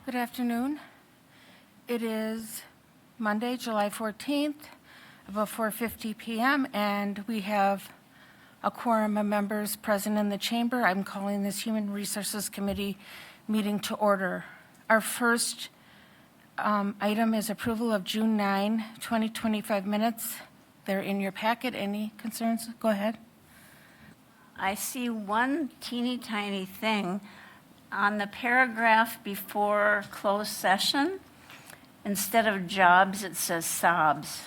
Good afternoon. It is Monday, July 14th, about 4:50 p.m., and we have a quorum of members present in the chamber. I'm calling this Human Resources Committee meeting to order. Our first item is approval of June 9, 2025 minutes. They're in your packet. Any concerns? Go ahead. I see one teeny tiny thing. On the paragraph before closed session, instead of jobs, it says sobs.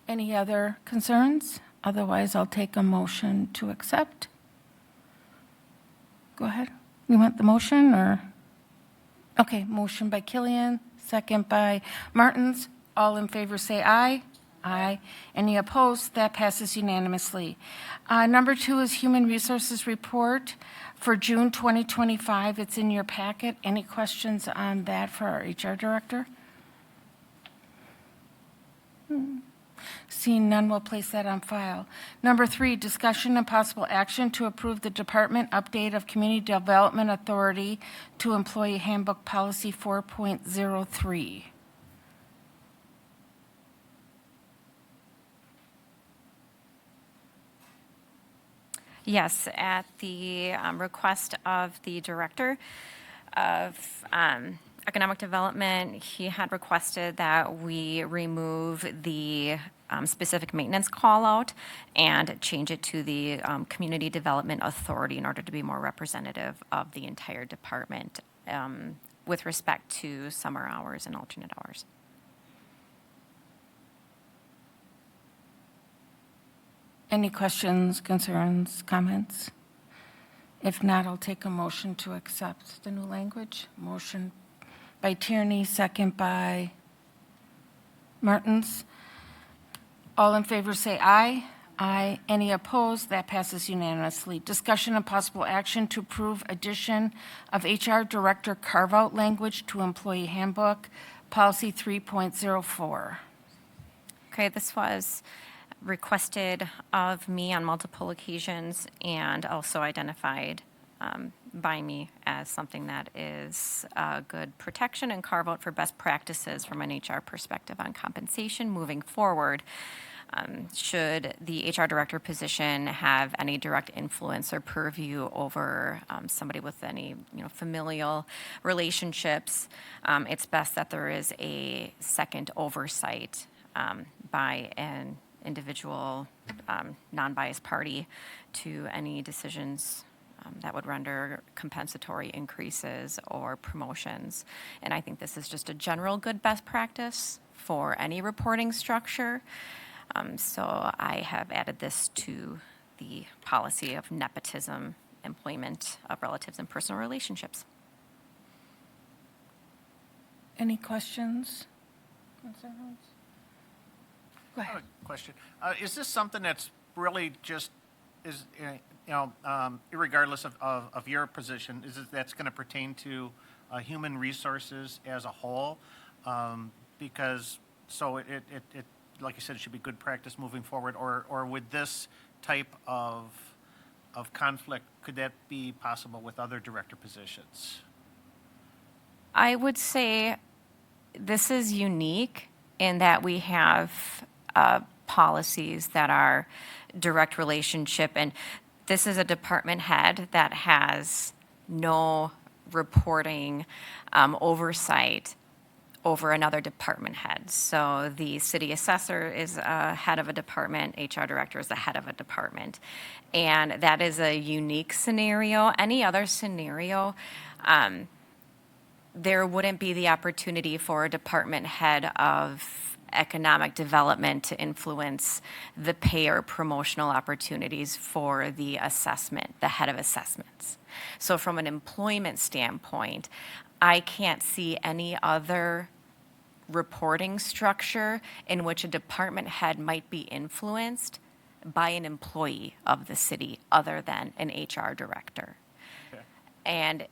Any other concerns? Otherwise, I'll take a motion to accept. Go ahead. You want the motion or? Okay, motion by Killian, second by Martins. All in favor say aye. Aye. Any opposed? That passes unanimously. Number 2 is Human Resources Report for June 2025. It's in your packet. Any questions on that for our HR Director? Seeing none, we'll place that on file. Number 3, discussion and possible action to approve the Department Update of Community Development Authority to Employee Handbook Policy 4.03. Yes, at the request of the Director of Economic Development, he had requested that we remove the specific maintenance call-out and change it to the Community Development Authority in order to be more representative of the entire department with respect to summer hours and alternate hours. Any questions, concerns, comments? If not, I'll take a motion to accept the new language. Motion by Tierney, second by Martins. All in favor say aye. Aye. Any opposed? That passes unanimously. Discussion and possible action to approve addition of HR Director carve-out language to Employee Handbook, Policy 3.04. Okay, this was requested of me on multiple occasions and also identified by me as something that is a good protection and carve out for best practices from an HR perspective on compensation moving forward. Should the HR director position have any direct influence or purview over somebody with any familial relationships, it's best that there is a second oversight by an individual non-biased party to any decisions that would render compensatory increases or promotions. And I think this is just a general good best practice for any reporting structure. So I have added this to the policy of nepotism, employment of relatives and personal relationships. Any questions, concerns? Go ahead. Question. Is this something that's really just is irregardless of your position? Is it that's going to pertain to human resources as a whole? Because so it like you said, it should be good practice moving forward. Or would this type of conflict, could that be possible with other director positions? I would say this is unique in that we have policies that are direct relationship, and this is a department head that has no reporting oversight over another department head. So the city assessor is a head of a department, HR director is the head of a department, and that is a unique scenario. Any other scenario, there wouldn't be the opportunity for a department head of economic development to influence the pay or promotional opportunities for the assessment, the head of assessments. So from an employment standpoint, I can't see any other reporting structure in which a department head might be influenced by an employee of the city other than an HR director. Okay. And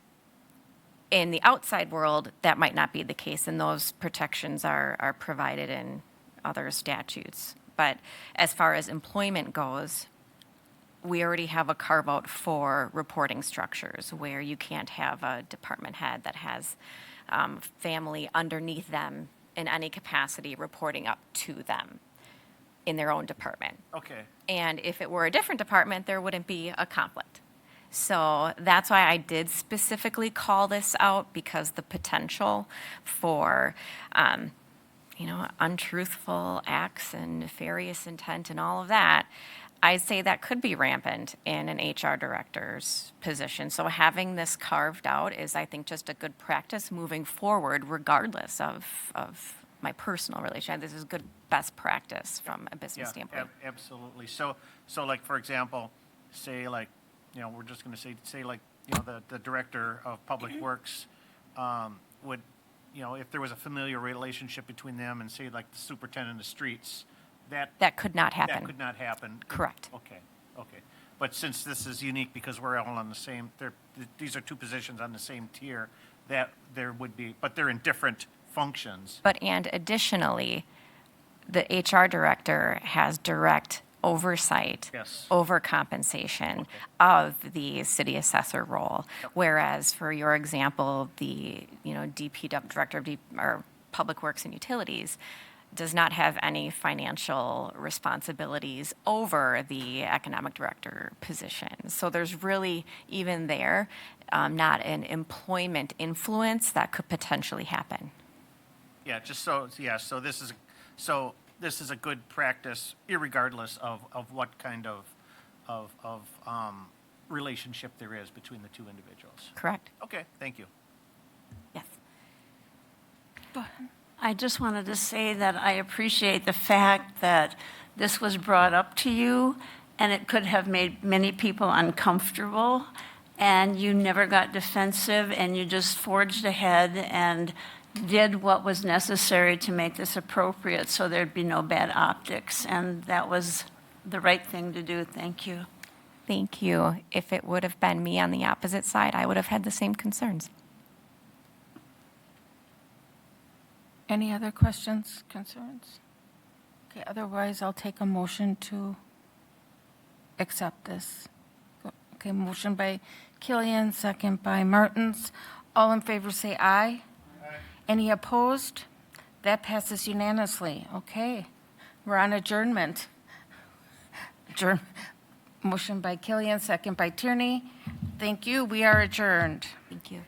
in the outside world, that might not be the case, and those protections are provided in other statutes. But as far as employment goes, we already have a carve-out for reporting structures where you can't have a department head that has family underneath them in any capacity reporting up to them in their own department. Okay. And if it were a different department, there wouldn't be a conflict. So that's why I did specifically call this out, because the potential for, untruthful acts and nefarious intent and all of that, I'd say that could be rampant in an HR director's position. So having this carved out is, I think, just a good practice moving forward, regardless of my personal relation. This is good best practice from a business standpoint. Absolutely. So like, for example, say like, we're just going to say like, the director of public works would, if there was a familiar relationship between them and say like the superintendent of streets, That could not happen. that could not happen. Correct. Okay. But since this is unique because we're all on the same, these are two positions on the same tier, that there would be, but they're in different functions. And additionally, the HR director has direct oversight Yes. over compensation of the city assessor role. Whereas for your example, the, DPW, director of or Public Works and Utilities, does not have any financial responsibilities over the economic director position. So there's really, even there, not an employment influence that could potentially happen. Yeah, so this is a good practice, irregardless of what kind of relationship there is between the two individuals. Correct? Okay, thank you. Yes. I just wanted to say that I appreciate the fact that this was brought up to you, and it could have made many people uncomfortable, and you never got defensive, and you just forged ahead and did what was necessary to make this appropriate so there'd be no bad optics, and that was the right thing to do. Thank you. Thank you. If it would have been me on the opposite side, I would have had the same concerns. Any other questions, concerns? Okay, otherwise I'll take a motion to accept this. Okay, motion by Killian, second by Martins. All in favor say aye. Aye. Any opposed? That passes unanimously. Okay, we're on adjournment. Motion by Killian, second by Tierney. Thank you. We are adjourned. Thank you.